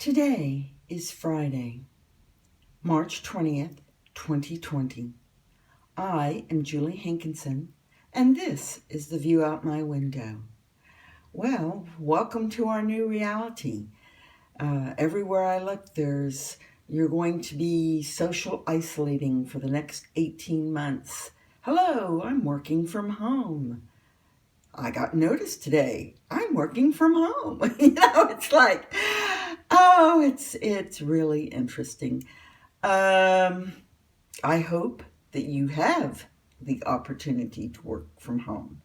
Today is Friday, March 20th, 2020. I am Julie Hankinson, and this is the view out my window. Well, welcome to our new reality. Everywhere I look, you're going to be social isolating for the next 18 months. Hello, I'm working from home. I got notice today. I'm working from home. It's like, it's really interesting. I hope that you have the opportunity to work from home.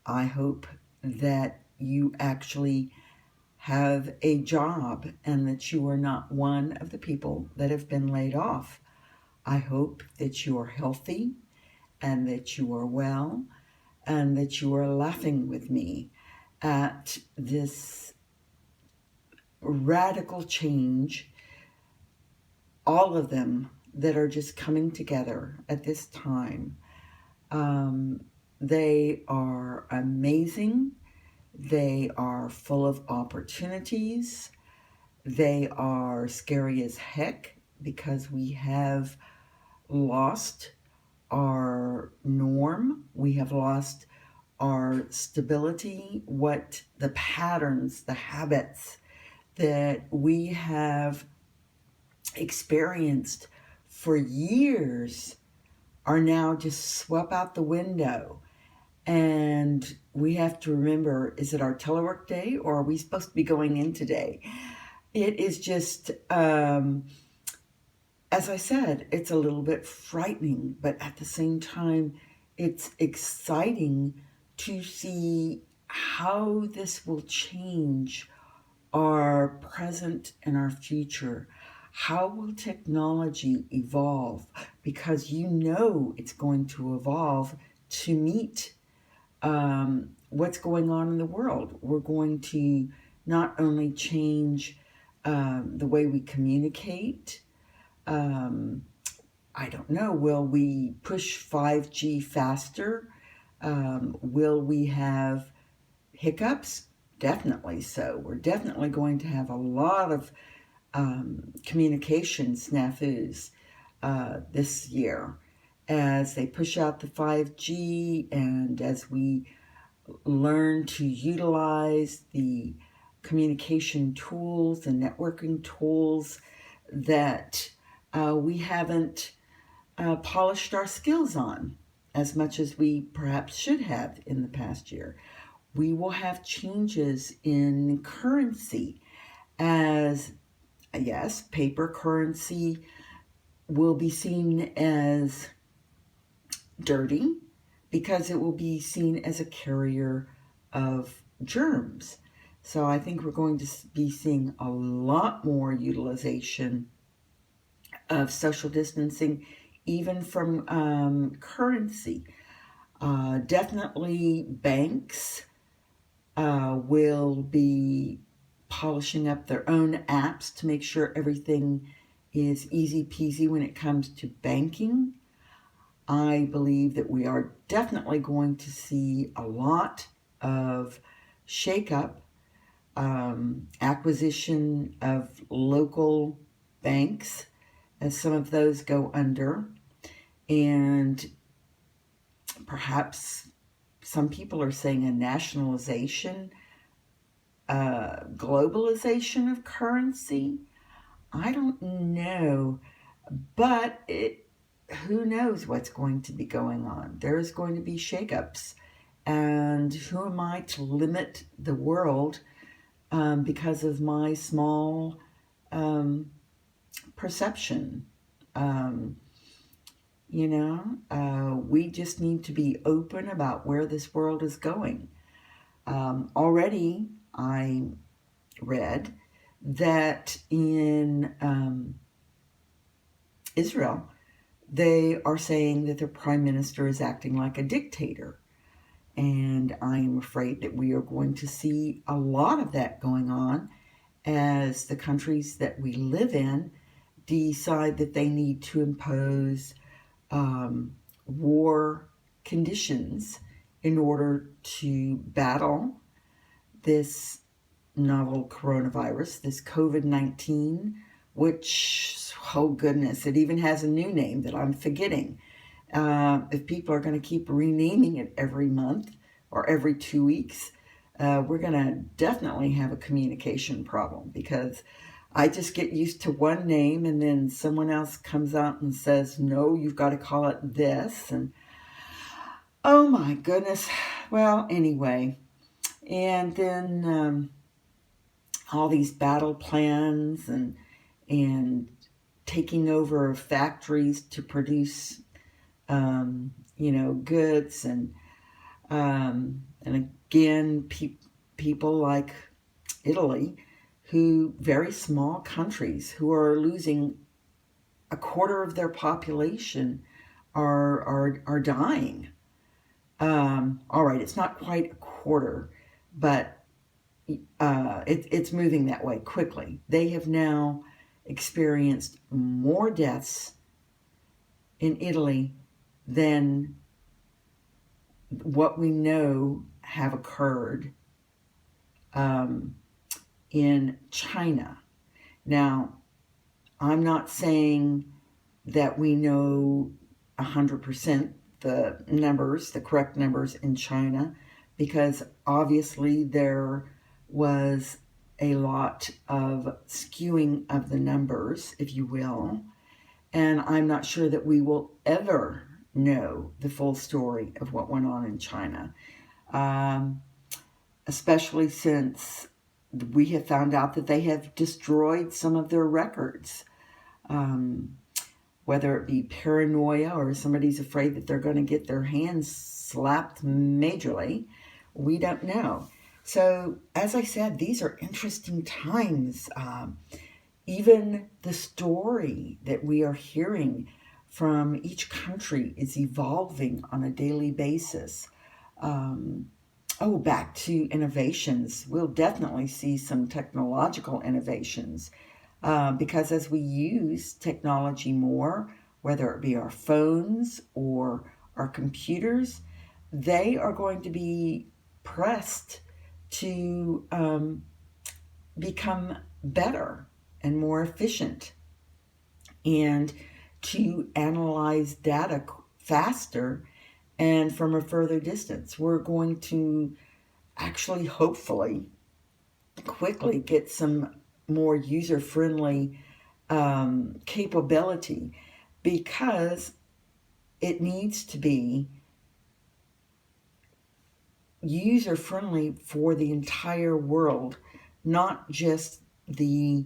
I hope that you actually have a job and that you are not one of the people that have been laid off. I hope that you are healthy and that you are well and that you are laughing with me at this radical change, all of them that are just coming together at this time. They are amazing. They are full of opportunities. They are scary as heck because we have lost our norm. We have lost our stability, what the patterns, the habits that we have experienced for years are now just swept out the window. And we have to remember, is it our telework day or are we supposed to be going in today? It is just, as I said, it's a little bit frightening, but at the same time, it's exciting to see how this will change our present and our future. How will technology evolve? Because it's going to evolve to meet what's going on in the world. We're going to not only change the way we communicate. I don't know, will we push 5G faster? Will we have hiccups? Definitely so. We're definitely going to have a lot of communication snafus this year as they push out the 5G and as we learn to utilize the communication tools and networking tools that we haven't polished our skills on as much as we perhaps should have in the past year. We will have changes in currency as, yes, paper currency will be seen as dirty because it will be seen as a carrier of germs. So I think we're going to be seeing a lot more utilization of social distancing, even from currency. Definitely banks will be polishing up their own apps to make sure everything is easy peasy when it comes to banking. I believe that we are definitely going to see a lot of shakeup, acquisition of local banks as some of those go under, and perhaps some people are saying a nationalization, globalization of currency. I don't know, but who knows what's going to be going on. There's going to be shakeups, and who am I to limit the world because of my small perception? We just need to be open about where this world is going. Already I read that in Israel, they are saying that their prime minister is acting like a dictator. And I am afraid that we are going to see a lot of that going on as the countries that we live in decide that they need to impose war conditions in order to battle this novel coronavirus, this COVID-19, which, oh goodness, it even has a new name that I'm forgetting. If people are going to keep renaming it every month or every 2 weeks, we're going to definitely have a communication problem, because I just get used to one name and then someone else comes out and says, no, you've got to call it this. And oh my goodness. Well, anyway. And then all these battle plans and taking over factories to produce, goods. And again, people like Italy, very small countries who are losing a quarter of their population, are dying. All right, it's not quite a quarter, but it's moving that way quickly. They have now experienced more deaths in Italy than what we know have occurred in China. Now, I'm not saying that we know 100% the correct numbers in China, because obviously there was a lot of skewing of the numbers, if you will, and I'm not sure that we will ever know the full story of what went on in China, especially since we have found out that they have destroyed some of their records. Whether it be paranoia or somebody's afraid that they're going to get their hands slapped majorly, we don't know. So, as I said, these are interesting times. Even the story that we are hearing from each country is evolving on a daily basis. Back to innovations. We'll definitely see some technological innovations. Because as we use technology more, whether it be our phones or our computers, they are going to be pressed to become better and more efficient, and to analyze data faster and from a further distance. We're going to actually, hopefully, quickly get some more user-friendly capability, because it needs to be user-friendly for the entire world, not just the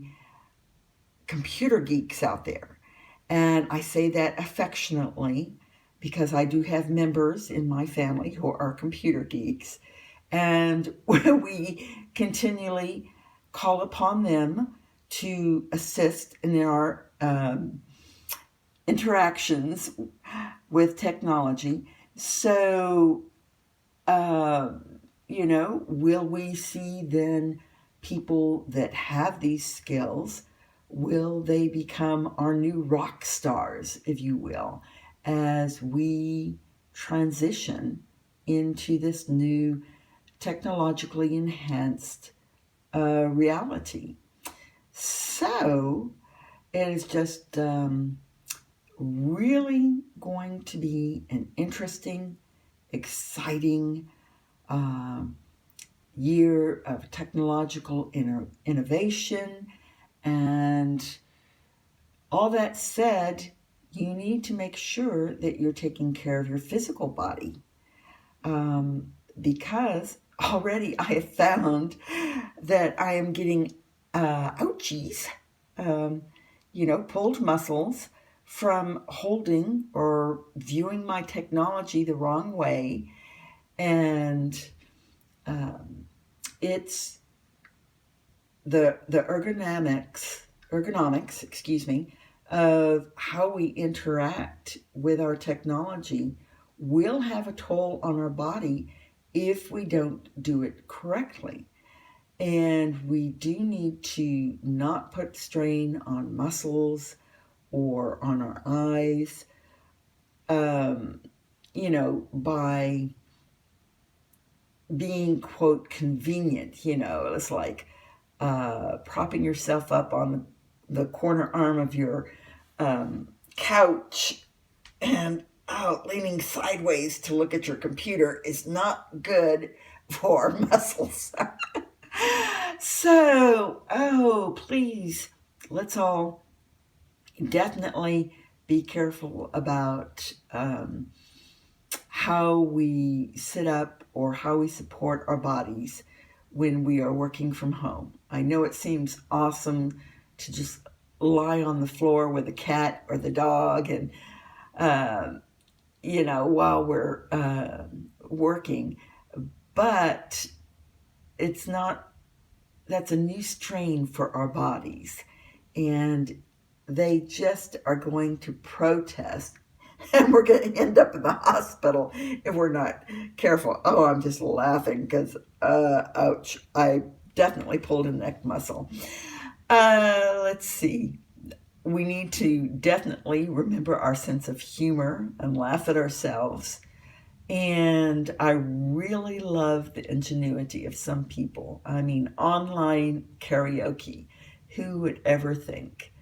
computer geeks out there. And I say that affectionately, because I do have members in my family who are computer geeks, and we continually call upon them to assist in our interactions with technology. So, will we see then people that have these skills? Will they become our new rock stars, if you will, as we transition into this new technologically enhanced reality? So it is just really going to be an interesting, exciting year of technological innovation. And all that said, you need to make sure that you're taking care of your physical body, because already I have found that I am getting ouchies, pulled muscles from holding or viewing my technology the wrong way. And it's the ergonomics, of how we interact with our technology will have a toll on our body if we don't do it correctly. And we do need to not put strain on muscles or on our eyes, by being, quote, convenient. It's like, propping yourself up on the corner arm of your couch and leaning sideways to look at your computer is not good for muscles. So, please, let's all definitely be careful about how we sit up or how we support our bodies when we are working from home. I know it seems awesome to just lie on the floor with a cat or the dog and while we're working, but it's not. That's a new strain for our bodies, and they just are going to protest, and we're going to end up in the hospital if we're not careful. Oh, I'm just laughing because, ouch, I definitely pulled a neck muscle. Let's see. We need to definitely remember our sense of humor and laugh at ourselves. And I really love the ingenuity of some people. I mean, online karaoke. Who would ever think?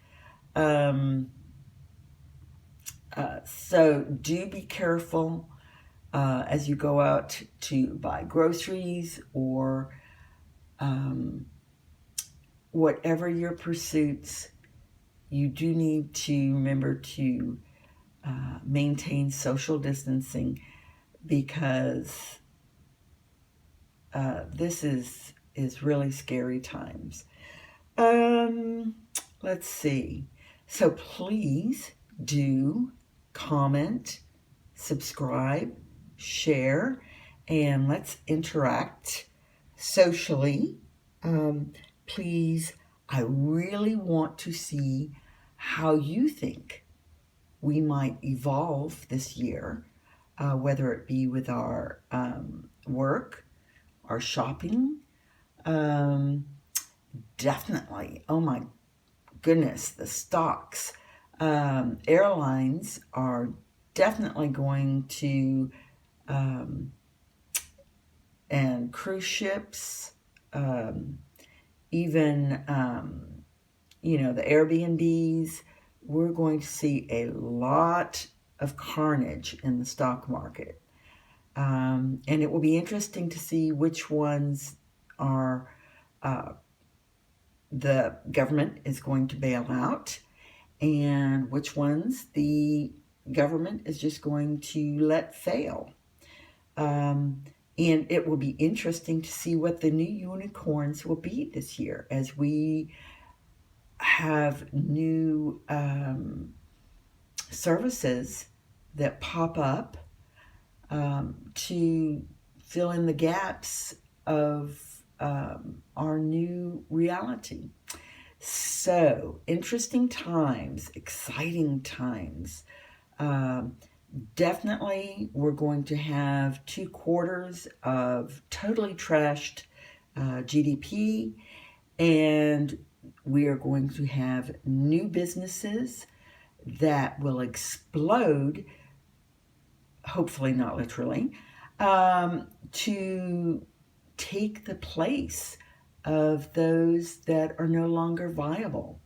So do be careful as you go out to buy groceries or whatever your pursuits. You do need to remember to maintain social distancing because this is really scary times. Let's see. So please do comment, subscribe, share, and let's interact socially. Please, I really want to see how you think we might evolve this year, whether it be with our work, our shopping. Definitely, oh my goodness, the stocks. Airlines are definitely going to, and cruise ships, even, the Airbnbs. We're going to see a lot of carnage in the stock market. And it will be interesting to see which ones are the government is going to bail out and which ones the government is just going to let fail. And it will be interesting to see what the new unicorns will be this year as we have new services that pop up to fill in the gaps of our new reality. So, interesting times, exciting times. Definitely, we're going to have 2 quarters of totally trashed GDP, and we are going to have new businesses that will explode, hopefully not literally, to take the place of those that are no longer viable.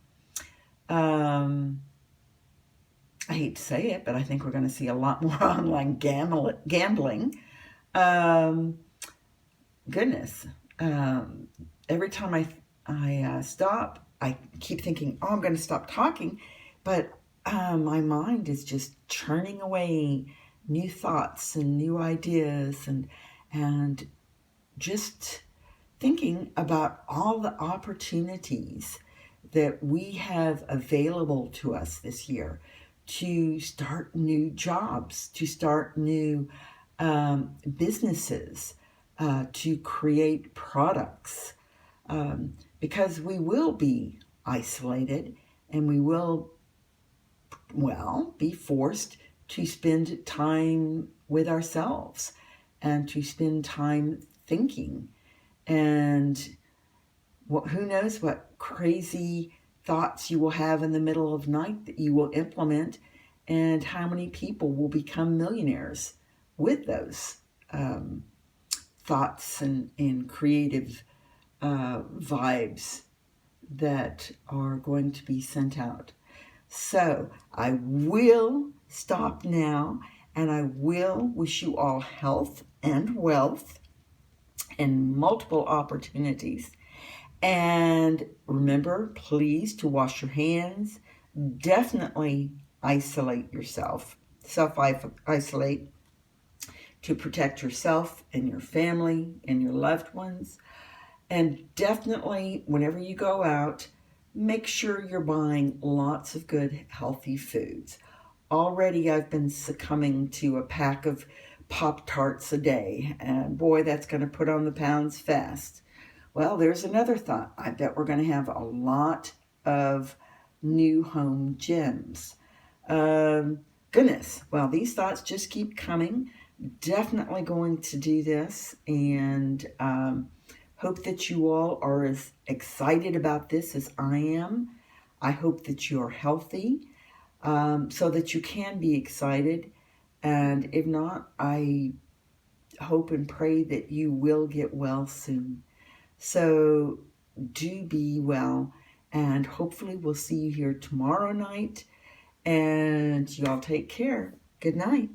I hate to say it, but I think we're going to see a lot more online gambling. Goodness. Every time I stop, I keep thinking, I'm going to stop talking, but my mind is just churning away new thoughts and new ideas and just thinking about all the opportunities that we have available to us this year to start new jobs, to start new businesses, to create products, because we will be isolated and we will, be forced to spend time with ourselves and to spend time thinking. And who knows what crazy thoughts you will have in the middle of the night that you will implement, and how many people will become millionaires with those thoughts and creative vibes that are going to be sent out. So I will stop now, and I will wish you all health and wealth and multiple opportunities. And remember, please, to wash your hands. Definitely isolate yourself. Self-isolate to protect yourself and your family and your loved ones. And definitely, whenever you go out, make sure you're buying lots of good, healthy foods. Already, I've been succumbing to a pack of Pop-Tarts a day, and boy, that's going to put on the pounds fast. Well, there's another thought. I bet we're going to have a lot of new home gyms. Goodness, well, these thoughts just keep coming. Definitely going to do this, and hope that you all are as excited about this as I am. I hope that you're healthy, so that you can be excited. And if not, I hope and pray that you will get well soon. So do be well, and hopefully we'll see you here tomorrow night. And y'all take care. Good night.